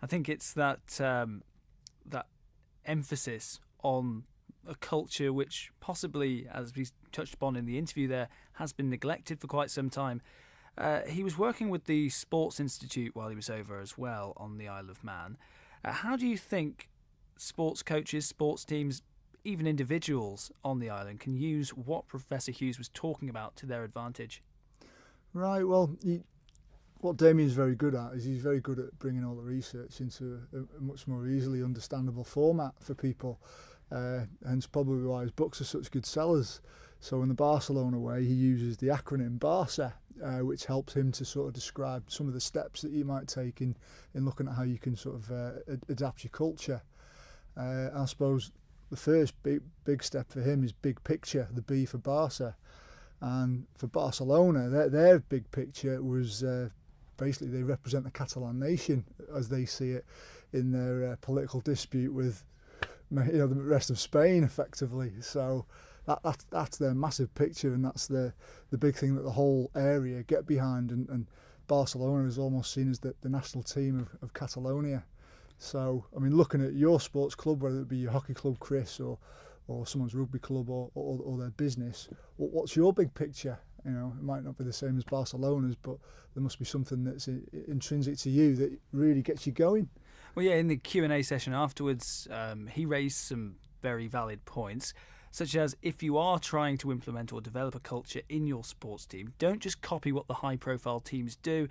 I think it's that emphasis on a culture which possibly, as we touched upon in the interview there, has been neglected for quite some time. He was working with the Sports Institute while he was over as well on the Isle of Man. How do you think sports coaches, sports teams, even individuals on the island can use what Professor Hughes was talking about to their advantage? Right, well, what Damien's very good at is he's very good at bringing all the research into a much more easily understandable format for people. Hence probably why his books are such good sellers. So in the Barcelona way, he uses the acronym BARCA, which helps him to sort of describe some of the steps that you might take in looking at how you can sort of adapt your culture. I suppose the first big step for him is big picture, the B for Barca. And for Barcelona, their big picture was basically they represent the Catalan nation as they see it in their political dispute with the rest of Spain, effectively. So that's their massive picture, and that's the big thing that the whole area get behind. And Barcelona is almost seen as the national team of Catalonia. So, I mean, looking at your sports club, whether it be your hockey club, Chris, or someone's rugby club or their business, what's your big picture? You know, it might not be the same as Barcelona's, but there must be something that's intrinsic to you that really gets you going. Well, yeah, in the Q&A session afterwards, he raised some very valid points, such as if you are trying to implement or develop a culture in your sports team, don't just copy what the high-profile teams do,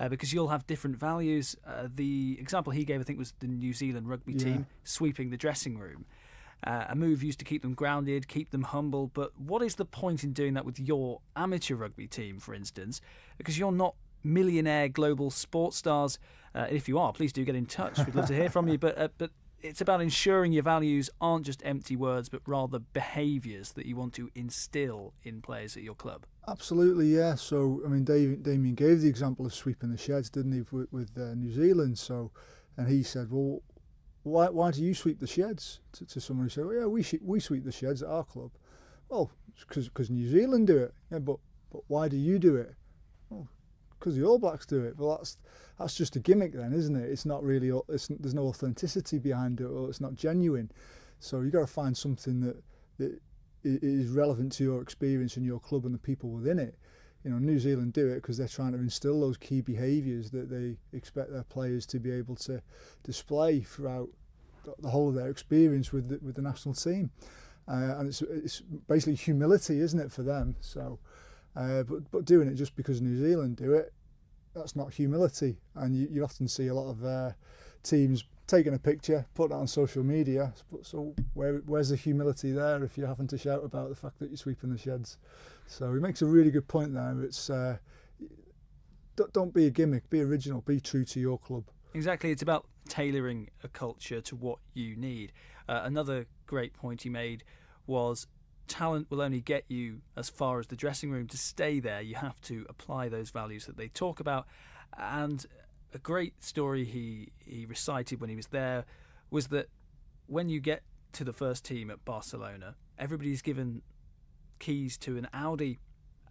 because you'll have different values. The example he gave, I think, was the New Zealand rugby team sweeping the dressing room. A move used to keep them grounded, keep them humble, but what is the point in doing that with your amateur rugby team, for instance? Because you're not millionaire global sports stars. If you are, please do get in touch. We'd love to hear from you. But it's about ensuring your values aren't just empty words, but rather behaviours that you want to instill in players at your club. Absolutely, yeah. So, I mean, Damien gave the example of sweeping the sheds, didn't he, with New Zealand? So, and he said, well, why do you sweep the sheds? To someone who said, well, yeah, we sweep the sheds at our club. Well, because New Zealand do it. Yeah, but why do you do it? Well, because the All Blacks do it. Well, that's just a gimmick then, isn't it? It's not really. There's no authenticity behind it, or it's not genuine. So you've got to find something that is relevant to your experience and your club and the people within it. You know, New Zealand do it because they're trying to instill those key behaviours that they expect their players to be able to display throughout the whole of their experience with the national team, and it's basically humility, isn't it, for them? So, but doing it just because New Zealand do it, that's not humility, and you often see a lot of teams taking a picture, putting it on social media. So where's the humility there if you're having to shout about the fact that you're sweeping the sheds? So he makes a really good point there. It's don't be a gimmick, be original, be true to your club. Exactly, it's about tailoring a culture to what you need. Another great point he made was talent will only get you as far as the dressing room. To stay there, you have to apply those values that they talk about. And a great story he recited when he was there was that when you get to the first team at Barcelona, everybody's given keys to an Audi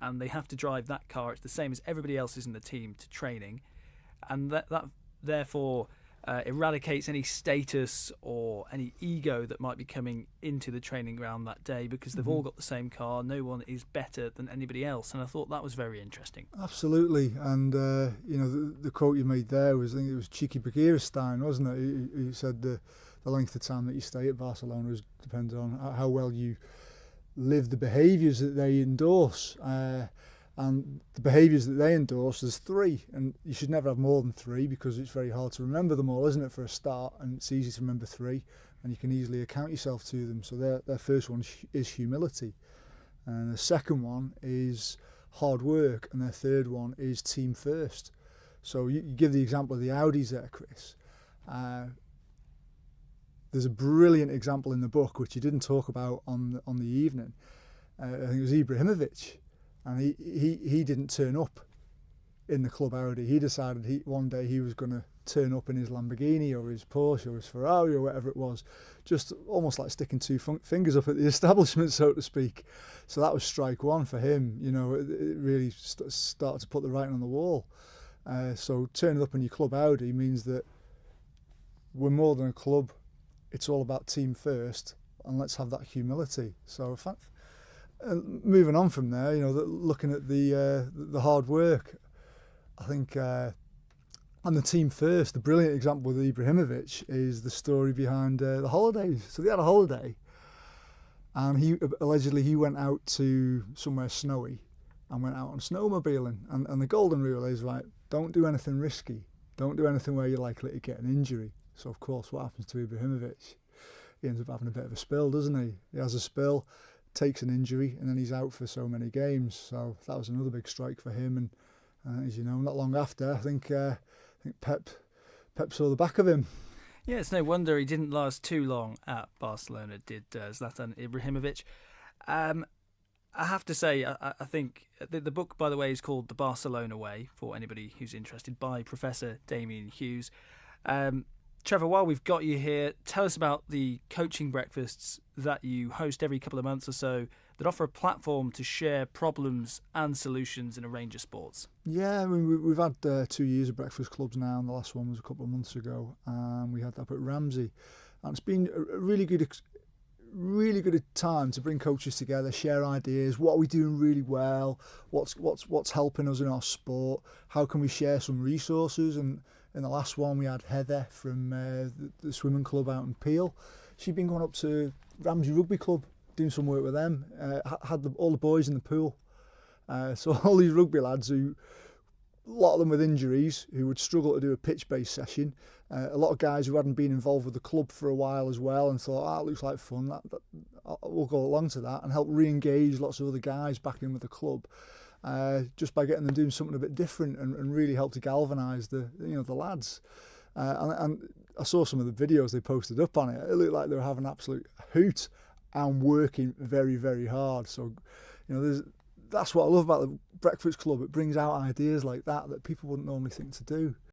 and they have to drive that car. It's the same as everybody else is in the team to training, and that therefore eradicates any status or any ego that might be coming into the training ground that day, because they've all got the same car. No one is better than anybody else, and I thought that was very interesting. Absolutely, and the quote you made there was, I think it was Cheeky Bagheera-Stein, wasn't it? He said the length of time that you stay at Barcelona depends on how well you live the behaviours that they endorse. And the behaviours that they endorse, there's 3, and you should never have more than 3 because it's very hard to remember them all, isn't it, for a start? And it's easy to remember 3, and you can easily account yourself to them. So their first one is humility, and the second one is hard work, and their third one is team first. So you give the example of the Audis there, Chris. There's a brilliant example in the book which you didn't talk about on the evening. I think it was Ibrahimovic. And he didn't turn up in the club Audi. He decided one day he was going to turn up in his Lamborghini or his Porsche or his Ferrari or whatever it was, just almost like sticking 2 fingers up at the establishment, so to speak. So that was strike one for him. You know, it really started to put the writing on the wall. So turning up in your club Audi means that we're more than a club. It's all about team first, and let's have that humility. So, moving on from there, looking at the hard work, I think, and the team first. The brilliant example with Ibrahimovic is the story behind the holidays. So they had a holiday, and he allegedly went out to somewhere snowy and went out on snowmobiling. And the golden rule is, right, don't do anything risky. Don't do anything where you're likely to get an injury. So, of course, what happens to Ibrahimovic? He ends up having a bit of a spill, doesn't he? He has a spill, takes an injury, and then he's out for so many games. So that was another big strike for him. And as you know, not long after, I think Pep saw the back of him. Yeah, it's no wonder he didn't last too long at Barcelona, did Zlatan Ibrahimovic. I have to say, I think the book, by the way, is called The Barcelona Way, for anybody who's interested, by Professor Damien Hughes. Trevor, while we've got you here, tell us about the coaching breakfasts that you host every couple of months or so that offer a platform to share problems and solutions in a range of sports. Yeah, I mean, we've had 2 years of breakfast clubs now, and the last one was a couple of months ago. We had that up at Ramsey, and it's been a really good time to bring coaches together, share ideas. What are we doing really well? What's helping us in our sport? How can we share some resources? And in the last one, we had Heather from the swimming club out in Peel. She'd been going up to Ramsey Rugby Club, doing some work with them. Had all the boys in the pool. So all these rugby lads who, a lot of them with injuries, who would struggle to do a pitch-based session. A lot of guys who hadn't been involved with the club for a while as well, and thought, it looks like fun. We'll go along to that and help re-engage lots of other guys back in with the club, just by getting them doing something a bit different, and really help to galvanise the lads. And I saw some of the videos they posted up on it. It looked like they were having an absolute hoot and working very, very hard. So, that's what I love about the Breakfast Club. It brings out ideas like that people wouldn't normally think to do.